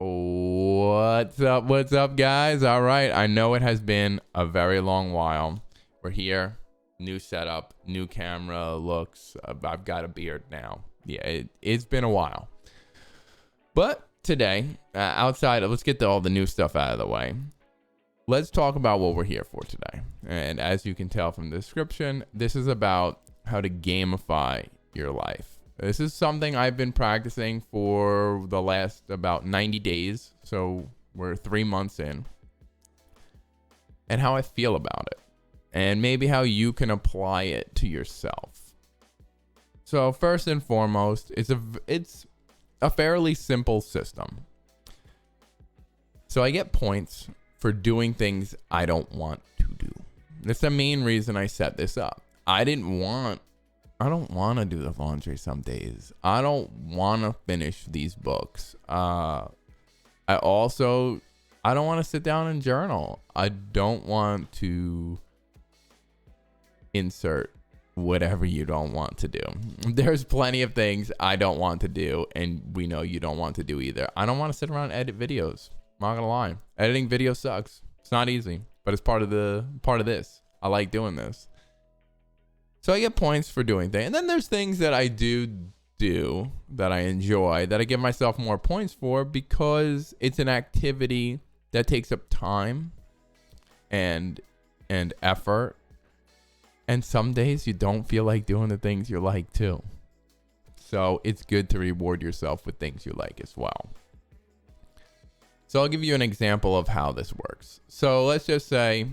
What's up? What's up, guys? All right. I know it has been a very long while. We're here. New setup, new camera looks. I've got a beard now. Yeah, it's been a while. But today, outside, let's get all the new stuff out of the way. Let's talk about what we're here for today. And as you can tell from the description, this is about how to gamify your life. This is something I've been practicing for the last about 90 days. So we're 3 months in. And how I feel about it. And maybe how you can apply it to yourself. So first and foremost, it's a fairly simple system. So I get points for doing things I don't want to do. That's the main reason I set this up. I don't want to do the laundry some days. I don't want to finish these books. I don't want to sit down and journal. I don't want to insert whatever you don't want to do. There's plenty of things I don't want to do, and we know you don't want to do either. I don't want to sit around and edit videos. I'm not gonna lie. Editing video sucks. It's not easy, but it's part of this. I like doing this. So I get points for doing things. And then there's things that I do that I enjoy, that I give myself more points for because it's an activity that takes up time and effort. And some days you don't feel like doing the things you like too. So it's good to reward yourself with things you like as well. So I'll give you an example of how this works. So let's just say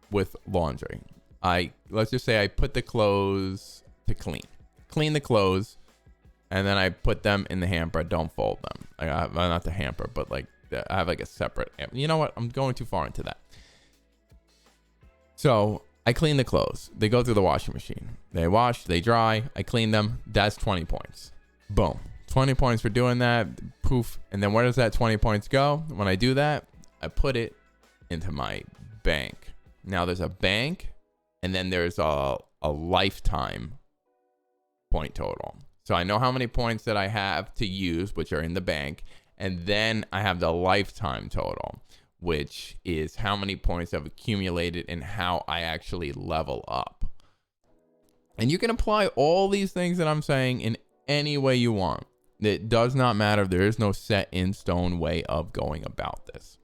with laundry. Let's just say I put the clothes to clean the clothes, and then I put them in the hamper. I don't fold them. Not the hamper, but like I have like a separate. You know what? I'm going too far into that. So I clean the clothes. They go through the washing machine. They wash, they dry. I clean them. That's 20 points. Boom. 20 points for doing that. Poof. And then where does that 20 points go? When I do that, I put it into my bank. Now there's a bank. And then there's a lifetime point total. So I know how many points that I have to use, which are in the bank. And then I have the lifetime total, which is how many points I've accumulated and how I actually level up. And you can apply all these things that I'm saying in any way you want. It does not matter. There is no set in stone way of going about this.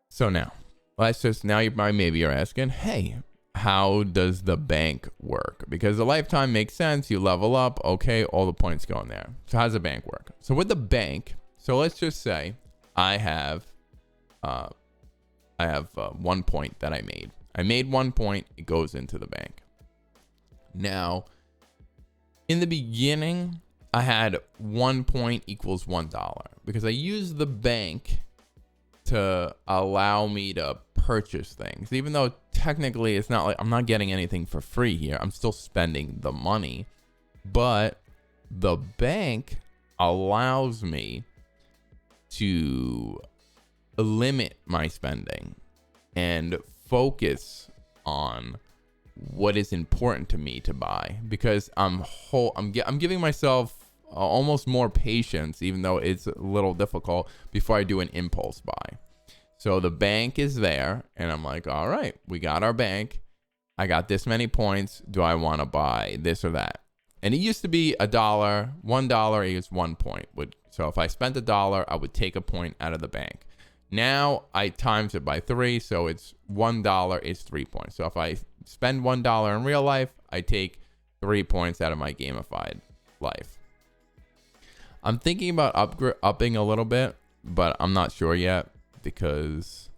So now, maybe you're asking, hey, how does the bank work? Because the lifetime makes sense. You level up. Okay, all the points go in there. So how does the bank work? So with the bank, so let's just say I have 1 point that I made. I made 1 point. It goes into the bank. Now, in the beginning, I had 1 point equals $1 because I used the bank to allow me to purchase things, even though technically it's not like I'm not getting anything for free here. I'm still spending the money, but the bank allows me to limit my spending and focus on what is important to me to buy, because I'm giving myself almost more patience, even though it's a little difficult, before I do an impulse buy. So the bank is there, and I'm like, all right, we got our bank. I got this many points. Do I want to buy this or that? And it used to be $1. $1 is 1 point. So if I spent $1, I would take a point out of the bank. Now I times it by 3, so it's $1 is 3 points. So if I spend $1 in real life, I take 3 points out of my gamified life. I'm thinking about upping a little bit, but I'm not sure yet because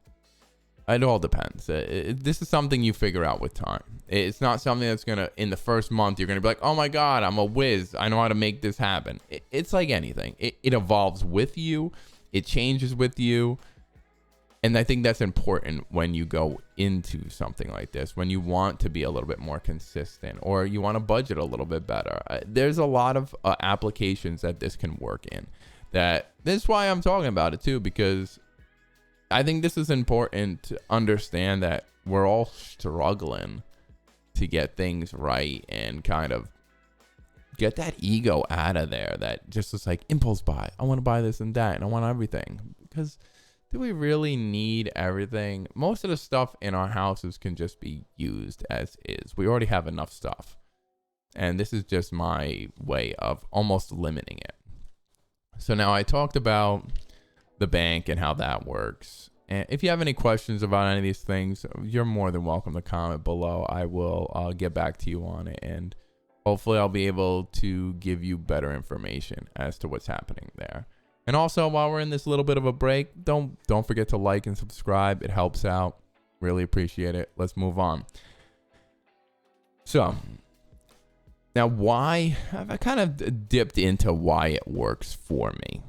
it all depends. This is something you figure out with time. It's not something that's in the first month, you're gonna be like, oh my God, I'm a whiz. I know how to make this happen. It's like anything. It evolves with you. It changes with you. And I think that's important when you go into something like this, when you want to be a little bit more consistent or you want to budget a little bit better. There's a lot of applications that this can work in. This is why I'm talking about it too, because I think this is important to understand that we're all struggling to get things right and kind of Get that ego out of there that just is like impulse buy. I want to buy this and that, and I want everything. Because do we really need everything? Most of the stuff in our houses can just be used as is. We already have enough stuff. And this is just my way of almost limiting it. So now I talked about the bank and how that works. And if you have any questions about any of these things, you're more than welcome to comment below. I will get back to you on it. And hopefully I'll be able to give you better information as to what's happening there. And also, while we're in this little bit of a break, don't forget to like and subscribe. It helps out. Really appreciate it. Let's move on. So now why, I kind of dipped into why it works for me.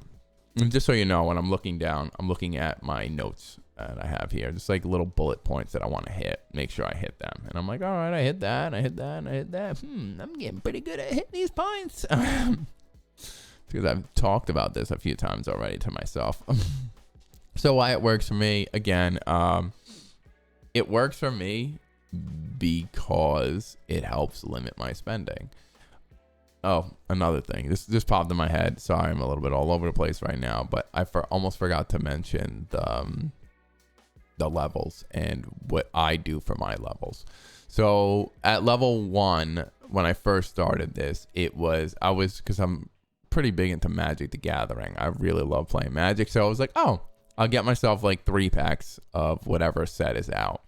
And just so you know, when I'm looking down, I'm looking at my notes that I have here, just like little bullet points that I want to hit, make sure I hit them. And I'm like, all right, I hit that, I hit that, and I hit that. I'm getting pretty good at hitting these points. Because I've talked about this a few times already to myself. So why it works for me, again, it works for me because it helps limit my spending. Oh, another thing. This just popped in my head. Sorry, I'm a little bit all over the place right now, but I almost forgot to mention the levels and what I do for my levels. So at level 1, when I first started this, because I'm pretty big into Magic the Gathering. I really love playing Magic. So I was like, oh, I'll get myself like 3 packs of whatever set is out.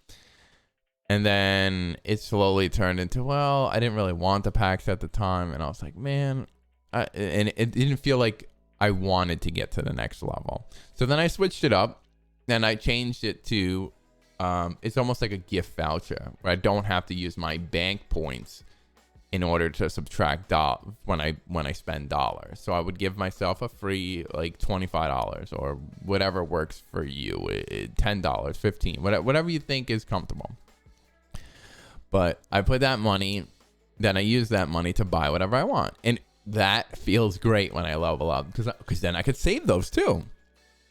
And then it slowly turned into, well, I didn't really want the packs at the time. And I was like, man, and it didn't feel like I wanted to get to the next level. So then I switched it up and I changed it to, it's almost like a gift voucher where I don't have to use my bank points in order to subtract when I spend dollars. So I would give myself a free like $25 or whatever works for you, $10, $15, whatever you think is comfortable. But I put that money, then I use that money to buy whatever I want. And that feels great when I level up because then I could save those too.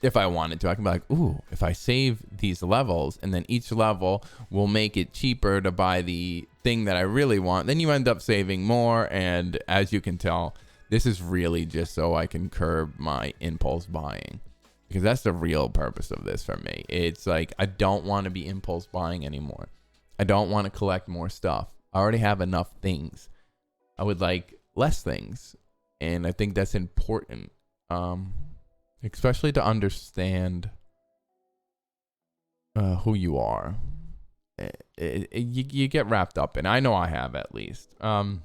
If I wanted to, I can be like, ooh, if I save these levels and then each level will make it cheaper to buy the thing that I really want, then you end up saving more. And as you can tell, this is really just so I can curb my impulse buying, because that's the real purpose of this for me. It's like, I don't want to be impulse buying anymore. I don't want to collect more stuff. I already have enough things. I would like less things. And I think that's important. Especially to understand who you are. You get wrapped up in. I know I have, at least. And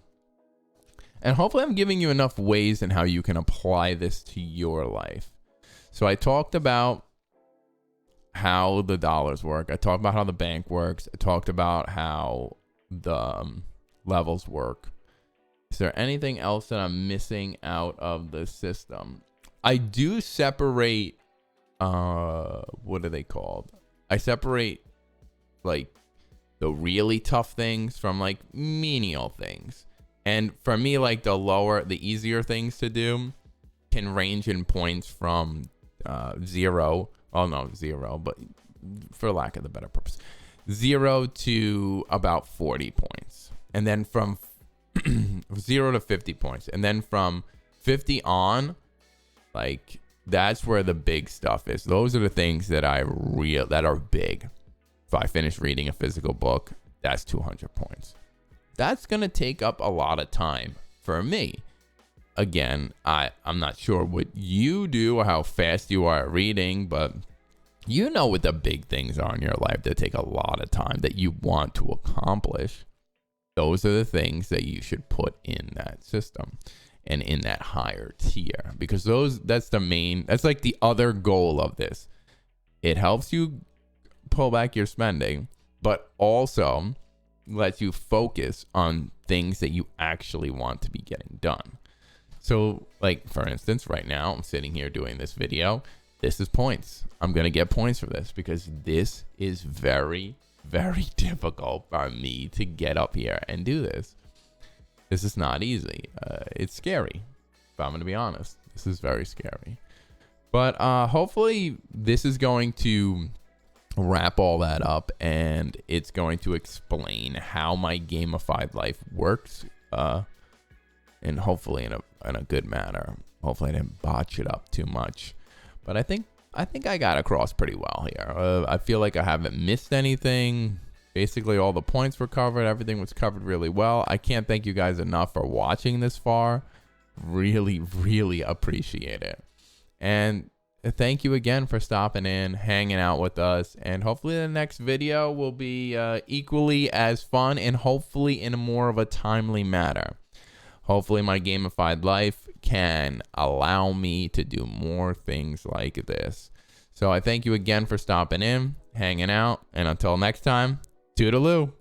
hopefully I'm giving you enough ways in how you can apply this to your life. So I talked about how the dollars work. I talked about how the bank works. I talked about how the levels work. Is there anything else that I'm missing out of the system? I do separate, what are they called? I separate like the really tough things from like menial things. And for me, like the easier things to do can range in points from 0, but for lack of the better purpose, 0 to about 40 points. And then from 0 to 50 points. And then from 50 on, like, that's where the big stuff is. Those are the things that that are big. If I finish reading a physical book, that's 200 points. That's going to take up a lot of time for me. Again, I'm not sure what you do or how fast you are at reading, but you know what the big things are in your life that take a lot of time that you want to accomplish. Those are the things that you should put in that system and in that higher tier, because that's like the other goal of this. It helps you pull back your spending, but also lets you focus on things that you actually want to be getting done. So, like, for instance, right now I'm sitting here doing this video. This is points. I'm going to get points for this because this is very, very difficult for me to get up here and do this. This is not easy. It's scary, if I'm going to be honest. This is very scary. But hopefully this is going to wrap all that up, and it's going to explain how my gamified life works. and hopefully in a good manner. Hopefully I didn't botch it up too much, but I think I got across pretty well here. I feel like I haven't missed anything. Basically all the points were covered. Everything was covered really well. I can't thank you guys enough for watching this far. Really, really appreciate it. And thank you again for stopping in, hanging out with us, and hopefully the next video will be equally as fun and hopefully in a more of a timely manner. Hopefully my gamified life can allow me to do more things like this. So I thank you again for stopping in, hanging out, and until next time, toodaloo.